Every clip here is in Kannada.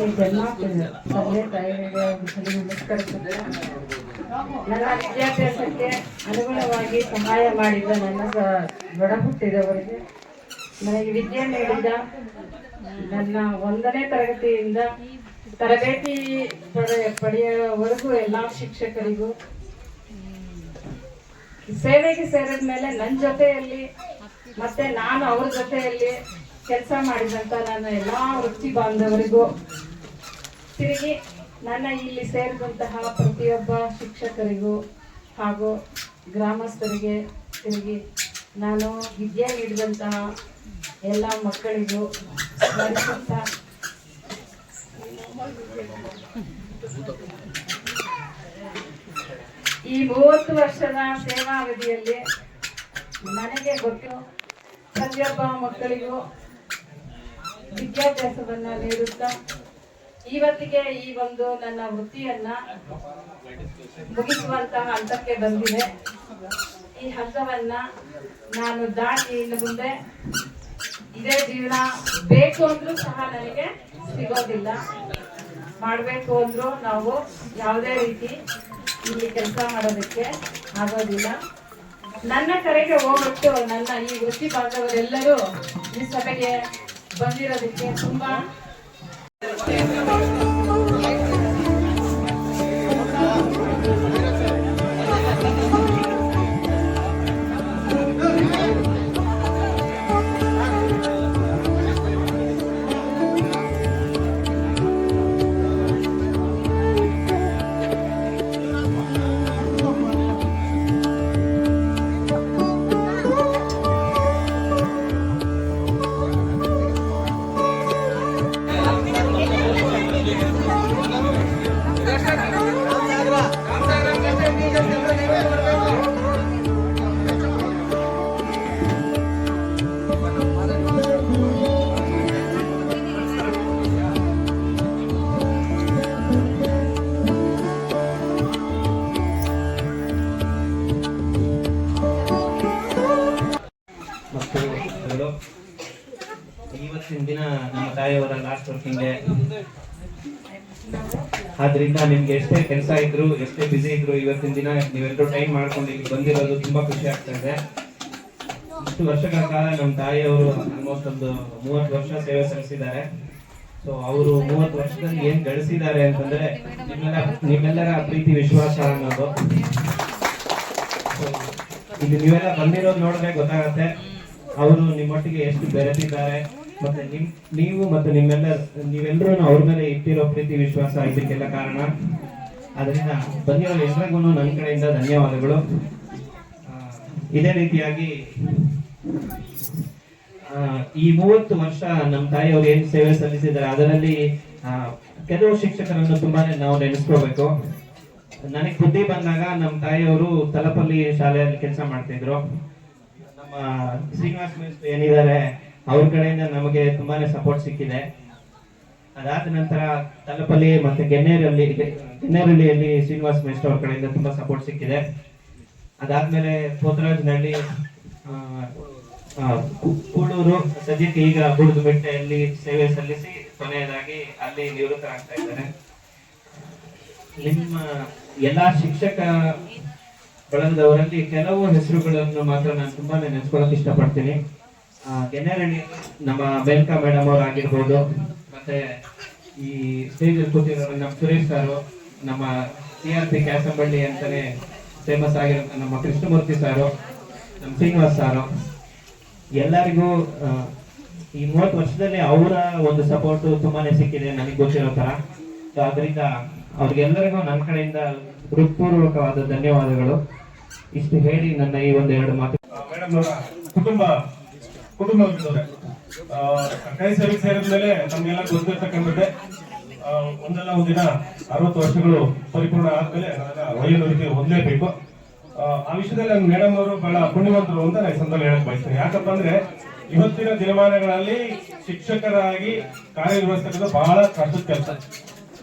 ಇಲ್ಲಿ ಜನ್ಮಾಗ್ತದೆ ತಂದೆ ತಾಯಿಗಳಿಗೆ ನಮಸ್ಕರಿಸುತ್ತೆ. ನನ್ನ ವಿದ್ಯಾಭ್ಯಾಸಕ್ಕೆ ಅನುಗುಣವಾಗಿ ಸಹಾಯ ಮಾಡಿದ ನನ್ನ ದೊಡ್ಡ ಹುಟ್ಟಿದವರಿಗೆ, ನನಗೆ ವಿದ್ಯೆ ನೀಡಿದ ನನ್ನ 1ನೇ ತರಗತಿಯಿಂದ ತರಬೇತಿ ಪಡೆಯುವವರೆಗೂ ಎಲ್ಲ ಶಿಕ್ಷಕರಿಗೂ, ಸೇವೆಗೆ ಸೇರಿದ ಮೇಲೆ ನನ್ನ ಜೊತೆಯಲ್ಲಿ ಮತ್ತೆ ನಾನು ಅವ್ರ ಜೊತೆಯಲ್ಲಿ ಕೆಲಸ ಮಾಡಿದಂತ ನನ್ನ ಎಲ್ಲ ವೃತ್ತಿ ಬಾಂಧವರಿಗೂ, ತಿರುಗಿ ನನ್ನ ಇಲ್ಲಿ ಸೇರಿದಂತಹ ಪ್ರತಿಯೊಬ್ಬ ಶಿಕ್ಷಕರಿಗೂ ಹಾಗೂ ಗ್ರಾಮಸ್ಥರಿಗೆ, ತಿರುಗಿ ನಾನು ವಿದ್ಯೆ ನೀಡಿದಂತಹ ಎಲ್ಲ ಮಕ್ಕಳಿಗೂ ಸ್ಮರಿಸುತ್ತಾ ಈ 30 ವರ್ಷದ ಸೇವಾವಧಿಯಲ್ಲಿ ನನಗೆ ಗೊತ್ತು ಪ್ರತಿಯೊಬ್ಬ ಮಕ್ಕಳಿಗೂ ವಿದ್ಯಾಭ್ಯಾಸವನ್ನ ನೀಡುತ್ತಾ ಇವತ್ತಿಗೆ ಈ ಒಂದು ನನ್ನ ವೃತ್ತಿಯನ್ನ ಮುಗಿಸುವಂತಹ ಹಂತಕ್ಕೆ ಬಂದಿದೆ. ಈ ಹಂತವನ್ನ ನಾನು ದಾಟಿ ಇನ್ನು ಮುಂದೆ ಇದೇ ಜೀವನ ಬೇಕು ಅಂದ್ರೂ ಸಹ ನನಗೆ ಸಿಗೋದಿಲ್ಲ. ಮಾಡಬೇಕು ಅಂದ್ರೂ ನಾವು ಯಾವುದೇ ರೀತಿ ಇಲ್ಲಿ ಕೆಲಸ ಮಾಡೋದಕ್ಕೆ ಆಗೋದಿಲ್ಲ. ನನ್ನ ಕರೆಗೆ ಹೋಗ್ಬಿಟ್ಟು ನನ್ನ ಈ ವೃತ್ತಿ ಬಾಂಧವರೆಲ್ಲರೂ ಈ ಸಭೆಗೆ ಬಂದಿರೋದಕ್ಕೆ ತುಂಬಾ ಇವತ್ತಿನ ದಿನ ನಮ್ಮ ತಾಯಿಯವರ ಲಾಸ್ಟ್ ವರ್ಕಿಂಗ್ ಡೇ. ಆದ್ರಿಂದ ನಿಮ್ಗೆ ಎಷ್ಟೇ ಕೆಲಸ ಇದ್ರು, ಎಷ್ಟೇ ಬಿಸಿ ಇದ್ರು, ಇವತ್ತಿನ ದಿನ ನೀವೆಲ್ಲರೂ ಟೈಮ್ ಮಾಡ್ಕೊಂಡು ಇಲ್ಲಿ ಬಂದಿರೋದು ತುಂಬಾ ಖುಷಿ ಆಗ್ತಾ ಇದೆ. ಇಷ್ಟು ವರ್ಷಗಳ ಕಾಲ ನಮ್ಮ ತಾಯಿಯವರು ಆಲ್ಮೋಸ್ಟ್ ಒಂದು 30 ವರ್ಷ ಸೇವೆ ಸಲ್ಲಿಸಿದ್ದಾರೆ. ಸೊ ಅವರು 30 ವರ್ಷದಲ್ಲಿ ಏನ್ ಗಳಿಸಿದ್ದಾರೆ ಅಂತಂದ್ರೆ ನಿಮ್ಮೆಲ್ಲರ ಪ್ರೀತಿ ವಿಶ್ವಾಸ ಅನ್ನೋದು. ಇಲ್ಲಿ ನೀವೆಲ್ಲ ಬಂದಿರೋದು ನೋಡಿದ್ರೆ ಗೊತ್ತಾಗತ್ತೆ ಅವರು ನಿಮ್ಮೊಟ್ಟಿಗೆ ಎಷ್ಟು ಬೆರೆತಿದ್ದಾರೆ, ಮತ್ತೆ ನೀವು ಮತ್ತು ನೀವೆಲ್ಲರೂ ಅವ್ರ ಮೇಲೆ ಇಟ್ಟಿರೋ ಪ್ರೀತಿ ವಿಶ್ವಾಸ ಇದಕ್ಕೆಲ್ಲ ಕಾರಣ. ಅದರಿಂದ ಬಂದಿರೋ ಎಲ್ಲರಿಗೂ ನನ್ನ ಕಡೆಯಿಂದ ಧನ್ಯವಾದಗಳು. ಇದೇ ರೀತಿಯಾಗಿ ಈ 30 ವರ್ಷ ನಮ್ಮ ತಾಯಿಯವರು ಏನ್ ಸೇವೆ ಸಲ್ಲಿಸಿದ್ದಾರೆ ಅದರಲ್ಲಿ ಕೆಲವು ಶಿಕ್ಷಕರನ್ನು ತುಂಬಾನೇ ನಾವು ನೆನೆಸ್ಕೋಬೇಕು. ನನಗೆ ಬುದ್ಧಿ ಬಂದಾಗ ನಮ್ಮ ತಾಯಿಯವರು ತಲಪಲ್ಲಿ ಶಾಲೆಯಲ್ಲಿ ಕೆಲಸ ಮಾಡ್ತಿದ್ರು. ನಮ್ಮ ಶ್ರೀನಿವಾಸ್ ಮಿಸ್ ಏನಿದ್ದಾರೆ ಅವ್ರ ಕಡೆಯಿಂದ ನಮಗೆ ತುಂಬಾನೇ ಸಪೋರ್ಟ್ ಸಿಕ್ಕಿದೆ. ಅದಾದ ನಂತರ ತಲಪಲ್ಲಿ ಮತ್ತೆ ಗೆನ್ನೇರಳ್ಳಿಯಲ್ಲಿ ಶ್ರೀನಿವಾಸ್ ಮೇಸ್ಟ್ ಅವ್ರ ಕಡೆಯಿಂದ ತುಂಬಾ ಸಪೋರ್ಟ್ ಸಿಕ್ಕಿದೆ. ಅದಾದ್ಮೇಲೆ ಪೋತರಾಜನಹಳ್ಳಿ, ಕೂಳೂರು, ಸದ್ಯಕ್ಕೆ ಈಗ ಬುಡದಬೆಟ್ಟೆಯಲ್ಲಿ ಸೇವೆ ಸಲ್ಲಿಸಿ ಕೊನೆಯದಾಗಿ ಅಲ್ಲಿ ನಿವೃತ್ತರಾಗ್ತಾ ಇದ್ದಾರೆ. ನಿಮ್ಮ ಎಲ್ಲಾ ಶಿಕ್ಷಕ ಬಳಗದವರಲ್ಲಿ ಕೆಲವು ಹೆಸರುಗಳನ್ನು ಮಾತ್ರ ನಾನು ತುಂಬಾನೇ ನೆನೆಸ್ಕೊಳ್ಳೋಕೆ ಇಷ್ಟಪಡ್ತೀನಿ. ಗೆನ್ನೇರಳ್ಳಿ ನಮ್ಮ ಮೇಲ್ಕಾ ಮೇಡಮ್ ಅವ್ರು ಆಗಿರ್ಬೋದು, ಮತ್ತೆ ಈ ಸ್ಟೇಜ್ ಅಲ್ಲಿ ಕೂತಿರೋರು ನಮ್ಮ ಸುರೇಶ್ ಸಾರು, ನಮ್ಮ CRP ಕ್ಯಾಸಂಬಳ್ಳಿ ಅಂತಾನೆ ಫೇಮಸ್ ಆಗಿರೋ ನಮ್ಮ ಕೃಷ್ಣಮೂರ್ತಿ ಸಾರು, ನಮ್ಮ ಶ್ರೀನಿವಾಸ್ ಸಾರು, ಎಲ್ಲರಿಗೂ ಈ 30 ವರ್ಷದಲ್ಲಿ ಅವರ ಒಂದು ಸಪೋರ್ಟ್ ತುಂಬಾನೇ ಸಿಕ್ಕಿದೆ ನನಗೆ ಗೊತ್ತಿರೋ ತರ. ಆದ್ರಿಂದ ಅವ್ರಿಗೆಲ್ಲರಿಗೂ ನನ್ನ ಕಡೆಯಿಂದ ಹೃತ್ಪೂರ್ವಕವಾದ ಧನ್ಯವಾದಗಳು. ಇಷ್ಟು ಹೇಳಿ ನನ್ನ ಈ 1-2 ಮಾತು. ಮೇಡಮ್ ಅವರ ಕುಟುಂಬ ಸರ್ಕಾರಿ ಸೇವೆಗೆ ಸೇರಿದ್ಮೇಲೆ ನಮ್ಗೆಲ್ಲ ಗೊತ್ತಿರ್ತಕ್ಕಂಥದ್ದೇ, ಒಂದಲ್ಲ ಒಂದಿನ 60 ವರ್ಷಗಳು ಪರಿಪೂರ್ಣ ಆದ್ಮೇಲೆ ವಯೋವೃದ್ಧಿ ಹೊಂದಲೇಬೇಕು. ಆ ವಿಷಯದಲ್ಲಿ ನನ್ನ ಮೇಡಮ್ ಅವರು ಬಹಳ ಪುಣ್ಯವಂತರು ಅಂತ ನಾನು ಸಂದರ್ಭ ಹೇಳಕ್ ಬಯಸ್ತೇನೆ. ಯಾಕಪ್ಪ ಅಂದ್ರೆ ಇವತ್ತಿನ ದಿನಮಾನಗಳಲ್ಲಿ ಶಿಕ್ಷಕರಾಗಿ ಕಾರ್ಯನಿರ್ವಹಿಸ್ತಕ್ಕಂಥ ಬಹಳ ಕಷ್ಟದ ಕೆಲಸ.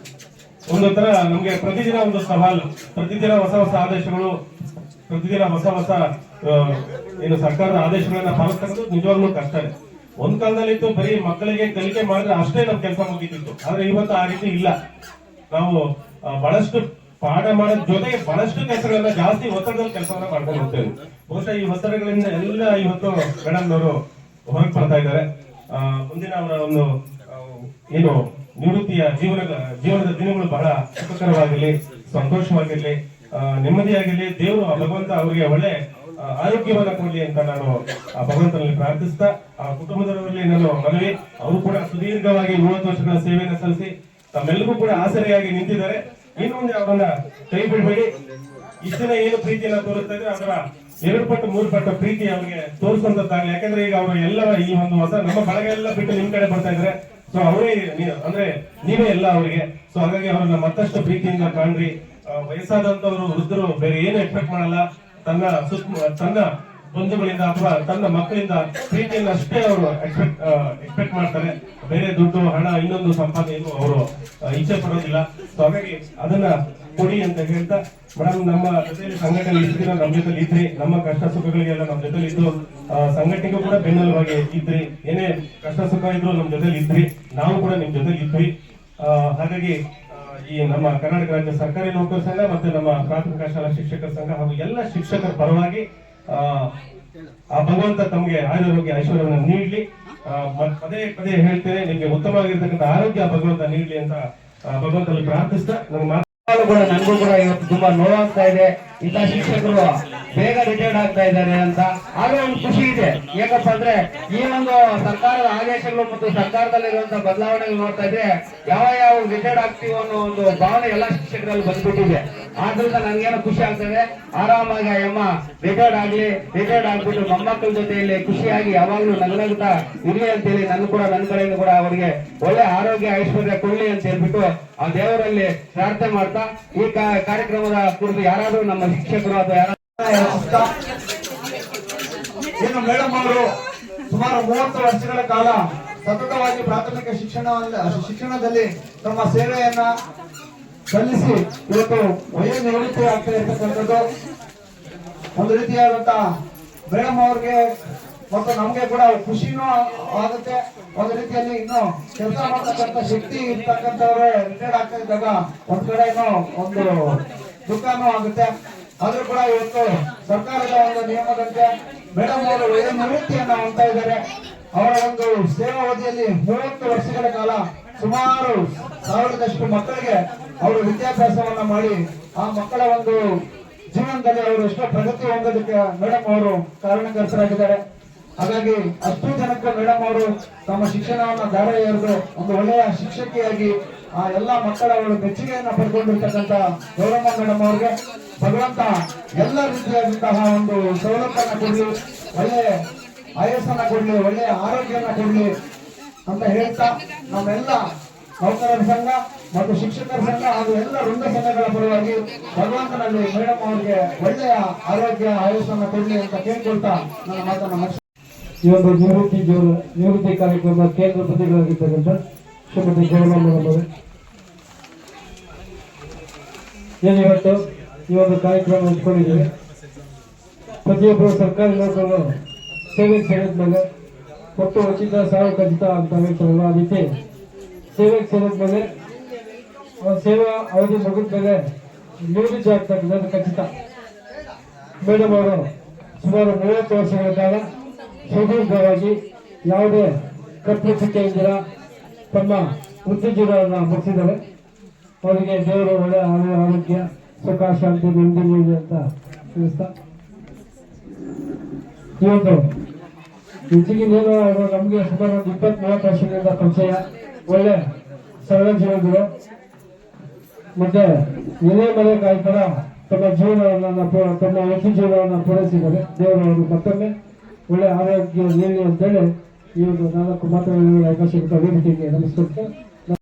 ಒಂದೊಂಥರ ನಮ್ಗೆ ಪ್ರತಿದಿನ ಒಂದು ಸವಾಲು, ಪ್ರತಿದಿನ ಹೊಸ ಆದೇಶಗಳು, ಪ್ರತಿದಿನ ಹೊಸ ಏನು ಸರ್ಕಾರದ ಆದೇಶಗಳನ್ನ ಪಾಲಿಸ್ತಕ್ಕಂಥ ನಿಜವಾಗ್ಲೂ ಕಷ್ಟನೇ. ಒಂದ್ ಕಾಲದಲ್ಲಿ ಇತ್ತು ಬರೀ ಮಕ್ಕಳಿಗೆ ಕಲಿಕೆ ಮಾಡಿದ್ರೆ ಅಷ್ಟೇ ನಮ್ ಕೆಲಸ ಮುಗಿತಿತ್ತು. ಆದ್ರೆ ಇವತ್ತು ಆ ರೀತಿ ಇಲ್ಲ. ನಾವು ಬಹಳಷ್ಟು ಪಾಠ ಮಾಡೋದ್ ಜೊತೆಗೆ ಬಹಳಷ್ಟು ಕೆಲಸಗಳನ್ನ ಜಾಸ್ತಿ ಒತ್ತಡದಲ್ಲಿ ಕೆಲಸವನ್ನ ಮಾಡ್ಕೊಂಡು ಹೋಗ್ತೇವೆ. ಬಹುಶಃ ಈ ಒತ್ತಡಗಳಿಂದ ಎಲ್ಲ ಇವತ್ತು ಮೇಡಮ್ ಅವರು ಹೊರಗೆ ಬರ್ತಾ ಇದ್ದಾರೆ. ಮುಂದಿನ ಅವರ ಒಂದು ಏನು ನಿವೃತ್ತಿಯ ಜೀವನದ ದಿನಗಳು ಬಹಳ ಸುಖಕರವಾಗಿರ್ಲಿ, ಸಂತೋಷವಾಗಿರ್ಲಿ, ನೆಮ್ಮದಿಯಾಗಿರ್ಲಿ. ದೇವರು ಭಗವಂತ ಅವರಿಗೆ ಒಳ್ಳೆ ಆರೋಗ್ಯವನ್ನ ಕೊಡ್ಲಿ ಅಂತ ನಾನು ಭಗವಂತನಲ್ಲಿ ಪ್ರಾರ್ಥಿಸ್ತಾ, ಆ ಕುಟುಂಬದವರಲ್ಲಿ ನಾನು ಮನವಿ, ಅವರು ಕೂಡ ಸುದೀರ್ಘವಾಗಿ 30 ವರ್ಷಗಳ ಸೇವೆಯನ್ನು ಸಲ್ಲಿಸಿ ತಮ್ಮೆಲ್ಲರಿಗೂ ಕೂಡ ಆಸರೆಯಾಗಿ ನಿಂತಿದ್ದಾರೆ. ಇನ್ನು ಮುಂದೆ ಅವರನ್ನ ಕೈ ಬಿಡಬೇಡಿ. ಇಷ್ಟು ದಿನ ಏನು ಪ್ರೀತಿಯನ್ನ ತೋರಿಸ್ತಾ ಇದ್ರೆ ಅದರ 2 ಪಟ್ಟು 3 ಪಟ್ಟು ಪ್ರೀತಿ ಅವ್ರಿಗೆ ತೋರಿಸುವಂತದ್ದಾಗಲಿ. ಯಾಕಂದ್ರೆ ಈಗ ಅವರು ಎಲ್ಲ ಈ ಒಂದು ಹೊಸ ನಮ್ಮ ಬಳಗ ಎಲ್ಲ ಬಿಟ್ಟು ನಿಮ್ ಕಡೆ ಬರ್ತಾ ಇದ್ರೆ, ಸೊ ಅವರೇ ಅಂದ್ರೆ ನೀವೇ ಎಲ್ಲ ಅವರಿಗೆ. ಸೊ ಹಾಗಾಗಿ ಅವ್ರನ್ನ ಮತ್ತಷ್ಟು ಪ್ರೀತಿಯಿಂದ ಕಾಣ್ರಿ. ವಯಸ್ಸಾದಂತವರು ವೃದ್ಧರು ಬೇರೆ ಏನು ಎಕ್ಸ್ಪೆಕ್ಟ್ ಮಾಡಲ್ಲ. ತನ್ನ ಬಂಧುಗಳಿಂದ ಅಥವಾ ತನ್ನ ಮಕ್ಕಳಿಂದ ಪ್ರೀತಿಯನ್ನು ಅಷ್ಟೇ ಅವರು ಎಕ್ಸ್ಪೆಕ್ಟ್ ಮಾಡ್ತಾರೆ. ಬೇರೆ ದುಡ್ಡು, ಹಣ, ಇನ್ನೊಂದು ಸಂಪಾದನೆಯನ್ನು ಅವರು ಇಚ್ಛೆ ಪಡೋದಿಲ್ಲ. ಸೊ ಹಾಗಾಗಿ ಅದನ್ನ ಕೊಡಿ ಅಂತ ಹೇಳ್ತಾ, ಮೇಡಮ್ ನಮ್ಮ ಜೊತೆಲಿ ಸಂಘಟನೆ ಇಷ್ಟು ದಿನ ನಮ್ಮ ಜೊತೆಲಿ ಇದ್ರಿ, ನಮ್ಮ ಕಷ್ಟ ಸುಖಗಳಿಗೆಲ್ಲ ನಮ್ಮ ಜೊತೆಲಿ ಇದ್ದು ಸಂಘಟನೆಗೂ ಕೂಡ ಬೆನ್ನೆಲುಬಾಗಿ ಇದ್ರಿ. ಏನೇ ಕಷ್ಟ ಸುಖ ಇದ್ರು ನಮ್ಮ ಜೊತೆಲಿ ಇದ್ರಿ, ನಾವು ಕೂಡ ನಿಮ್ ಜೊತೆಲಿ ಇದ್ವಿ. ಹಾಗಾಗಿ ಈ ನಮ್ಮ ಕರ್ನಾಟಕ ರಾಜ್ಯ ಸರ್ಕಾರಿ ನೌಕರ ಸಂಘ ಮತ್ತೆ ನಮ್ಮ ಪ್ರಾಥಮಿಕ ಶಾಲಾ ಶಿಕ್ಷಕರ ಸಂಘ ಹಾಗೂ ಎಲ್ಲ ಶಿಕ್ಷಕರ ಪರವಾಗಿ ಆ ಭಗವಂತ ತಮಗೆ ಆರೋಗ್ಯ ಐಶ್ವರ್ಯವನ್ನು ನೀಡಲಿ. ಪದೇ ಪದೇ ಹೇಳ್ತೇನೆ, ನಿಮ್ಗೆ ಉತ್ತಮವಾಗಿರ್ತಕ್ಕಂಥ ಆರೋಗ್ಯ ಭಗವಂತ ನೀಡಲಿ ಅಂತ ಭಗವಂತನಲ್ಲಿ ಪ್ರಾರ್ಥಿಸ್ತಾ ನನಗೂ ಕೂಡ ಇವತ್ತು ತುಂಬಾ ನೋವಾಗ್ತಾ ಇದೆ. ಇಂಥ ಶಿಕ್ಷಕರು ಬೇಗ ರಿಟೈರ್ಡ್ ಆಗ್ತಾ ಇದ್ದಾರೆ ಅಂತ. ಆದ್ರೂ ಒಂದು ಖುಷಿ ಇದೆ. ಯಾಕಪ್ಪ ಅಂದ್ರೆ ಈ ಒಂದು ಸರ್ಕಾರದ ಆದೇಶಗಳು ಮತ್ತು ಸರ್ಕಾರದಲ್ಲಿರುವಂತಹ ಬದಲಾವಣೆಗಳು ನೋಡ್ತಾ ಇದ್ರೆ ಯಾವ ರಿಟೈರ್ಡ್ ಆಗ್ತೀವೋ ಅನ್ನೋ ಒಂದು ಭಾವನೆ ಎಲ್ಲಾ ಶಿಕ್ಷಕರಲ್ಲಿ ಬಂದ್ಬಿಟ್ಟಿದೆ. ಆದ್ರಿಂದ ನನ್ಗೇನೋ ಖುಷಿ ಆಗ್ತದೆ. ಆರಾಮಾಗಿ ಅಮ್ಮ ರಿಟೈರ್ಡ್ ಆಗ್ಬಿಟ್ಟು ಮೊಮ್ಮಕ್ಕಳ ಜೊತೆಯಲ್ಲಿ ಖುಷಿಯಾಗಿ ಯಾವಾಗ್ಲೂ ನಗನಗುತ್ತಾ ಇರ್ಲಿ ಅಂತೇಳಿ ನನ್ನ ಕಡೆಯಿಂದ ಕೂಡ ಅವರಿಗೆ ಒಳ್ಳೆ ಆರೋಗ್ಯ ಐಶ್ವರ್ಯ ಕೊಡ್ಲಿ ಅಂತ ಹೇಳ್ಬಿಟ್ಟು ಆ ದೇವರಲ್ಲಿ ಪ್ರಾರ್ಥನೆ ಮಾಡ್ತಾ ಈ ಕಾರ್ಯಕ್ರಮದ ಕುರಿತು ಯಾರಾದ್ರೂ ನಮ್ಮ ಶಿಕ್ಷಕರು ಅಥವಾ ಯಾರಾದ್ರೂ ಏನು ಮೇಡಮ್ ಅವರು ಸುಮಾರು 30 ವರ್ಷಗಳ ಕಾಲ ಸತತವಾಗಿ ಪ್ರಾಥಮಿಕ ಶಿಕ್ಷಣದಲ್ಲಿ ತಮ್ಮ ಸೇವೆಯನ್ನ ಸಲ್ಲಿಸಿ ಇವತ್ತು ವಯೋನಿವೃತ್ತಿ ಆಗ್ತಾ ಇರ್ತಕ್ಕಂಥದ್ದು ಒಂದು ರೀತಿಯಾದಂತ ಮೇಡಮ್ ಅವ್ರಿಗೆ ಮತ್ತು ನಮ್ಗೆ ಕೂಡ ಖುಷಿನೂ ಆಗುತ್ತೆ. ಒಂದು ರೀತಿಯಲ್ಲಿ ಇನ್ನು ಕೆಲಸ ಮಾಡತಕ್ಕಂಥ ಶಕ್ತಿ ಇರ್ತಕ್ಕಂಥವ್ರೆ ರಿಟೈರ್ಡ್ ಆಗ್ತಾ ಇದ್ದಾಗ ಒಂದ್ ಕಡೆ ಒಂದು ದುಃಖನೂ ಆಗುತ್ತೆ. ಆದ್ರೂ ಕೂಡ ಇವತ್ತು ಸರ್ಕಾರದ ಒಂದು ನಿಯಮದಂತೆ ಮೇಡಮ್ ಅವರು ವಯೋನಿವೃತ್ತಿಯನ್ನ ಹೊಂದ್ತಾ ಇದ್ದಾರೆ. ಅವರ ಒಂದು ಸೇವಾ ಅವಧಿಯಲ್ಲಿ 30 ವರ್ಷಗಳ ಕಾಲ ಸುಮಾರು 1000ದಷ್ಟು ಮಕ್ಕಳಿಗೆ ಅವರು ವಿದ್ಯಾಭ್ಯಾಸವನ್ನ ಮಾಡಿ ಆ ಮಕ್ಕಳ ಒಂದು ಜೀವನದಲ್ಲಿ ಅವರು ಎಷ್ಟೋ ಪ್ರಗತಿ ಹೊಂದೋದಕ್ಕೆ ಮೇಡಮ್ ಅವರು ಕಾರಣಕರ್ತರಾಗಿದ್ದಾರೆ. ಹಾಗಾಗಿ ಅಷ್ಟು ಜನಕ್ಕೆ ಮೇಡಮ್ ಅವರು ತಮ್ಮ ಶಿಕ್ಷಣವನ್ನ ದಾರ ಎರೆದು ಒಂದು ಒಳ್ಳೆಯ ಶಿಕ್ಷಕಿಯಾಗಿ ಆ ಎಲ್ಲಾ ಮಕ್ಕಳ ಮೆಚ್ಚುಗೆಯನ್ನ ಪಡ್ಕೊಂಡಿರ್ತಕ್ಕಂಥ ಗೌರಮ್ಮ ಮೇಡಮ್ ಅವ್ರಿಗೆ ಭಗವಂತ ಎಲ್ಲ ರೀತಿಯಾದಂತಹ ಒಂದು ಸವಲತ್ತನ್ನ ಕೊಡ್ಲಿ, ಒಳ್ಳೆ ಆಯಸ್ಸನ್ನ ಕೊಡ್ಲಿ, ಒಳ್ಳೆಯ ಆರೋಗ್ಯನ ಕೊಡ್ಲಿ ಅಂತ ಹೇಳ್ತಾ ನಮ್ಮೆಲ್ಲ ನೌಕರರ ಸಂಘ ಮತ್ತು ಶಿಕ್ಷಕರ ಸಂಘ ಹಾಗೂ ಎಲ್ಲ ವೃಂದ ಸಂಘಗಳ ಪರವಾಗಿ ಭಗವಂತನಲ್ಲಿ ಮೇಡಮ್ ಅವರಿಗೆ ಒಳ್ಳೆಯ ಆರೋಗ್ಯ ಆಯಸ್ಸನ್ನ ಕೊಡ್ಲಿ ಅಂತ ಕೇಳ್ಕೊಳ್ತಾ ನನ್ನ ಮಾತನ್ನ ಈ ಒಂದು ನಿವೃತ್ತಿ ಕಾರ್ಯಕ್ರಮ ಕೇಂದ್ರ ಪ್ರತಿಗಳಾಗಿರ್ತಕ್ಕಂಥ ಶ್ರೀಮತಿ ಗೌರಮ್ಮ ಮೇಡಮ್ ಅವರು ಏನಿವತ್ತು ಈ ಒಂದು ಕಾರ್ಯಕ್ರಮ ಇಟ್ಕೊಂಡಿದ್ದೀವಿ. ಪ್ರತಿಯೊಬ್ಬರು ಸರ್ಕಾರಿ ನೌಕರರು ಸೇವೆಗೆ ಸೇರಿದ ಮೇಲೆ ಒಟ್ಟು ಉಚಿತ ಸಾವು ಖಚಿತ ಅಂತ ಹೇಳ್ತಾರಲ್ಲ, ಆ ರೀತಿ ಸೇವೆಗೆ ಸೇರಿದ ಮೇಲೆ ಸೇವಾ ಅವಧಿ ಮುಗಿದ ಮೇಲೆ ನಿವೃತ್ತಿ ಆಗ್ತಕ್ಕಂಥದ್ದು ಖಚಿತ. ಮೇಡಮ್ ಅವರು ಸುಮಾರು 30 ವರ್ಷಗಳ ಕಾಲ ಸುದೀರ್ಘವಾಗಿ ಯಾವುದೇ ಕರ್ತೃತ್ವಕ್ಕೆ ಇದ್ದೀರ ತಮ್ಮ ವೃತ್ತಿ ಜೀವನವನ್ನು ಮುಗಿಸಿದ್ದಾರೆ. ಅವರಿಗೆ ದೇವರು ಒಳ್ಳೆ ಆರೋಗ್ಯ, ಸುಖ, ಶಾಂತಿ, ನೆಮ್ಮದಿ ನೀಡಿ ಅಂತ ತಿಳಿಸ್ತಾ ಇವತ್ತು ಹೆಚ್ಚಿಗಿನೇನು ಅವರು ನಮಗೆ ಸುಮಾರು ಒಂದು 20-30 ವರ್ಷಗಳಿಂದ ಪರಿಚಯ, ಒಳ್ಳೆ ಸರಳ ಜೀವನಗಳು ಮತ್ತೆ ಎಲೆ ಮನೆ ಕಾಯ್ತರ ತಮ್ಮ ಜೀವನವನ್ನು ತಮ್ಮ ವೃತ್ತಿ ಜೀವನವನ್ನು ಪೂರೈಸಿದ್ದಾರೆ. ದೇವರು ಅವರು ಮತ್ತೊಮ್ಮೆ ಒಳ್ಳೆ ಆರೋಗ್ಯ ನೀಡಲಿ ಅಂತೇಳಿ ಈ ಒಂದು 4 ಮಾತುಗಳ ಅವಕಾಶ ವೇದಿಕೆಗೆ ನಮಸ್ಕರಿಸ್ತಾ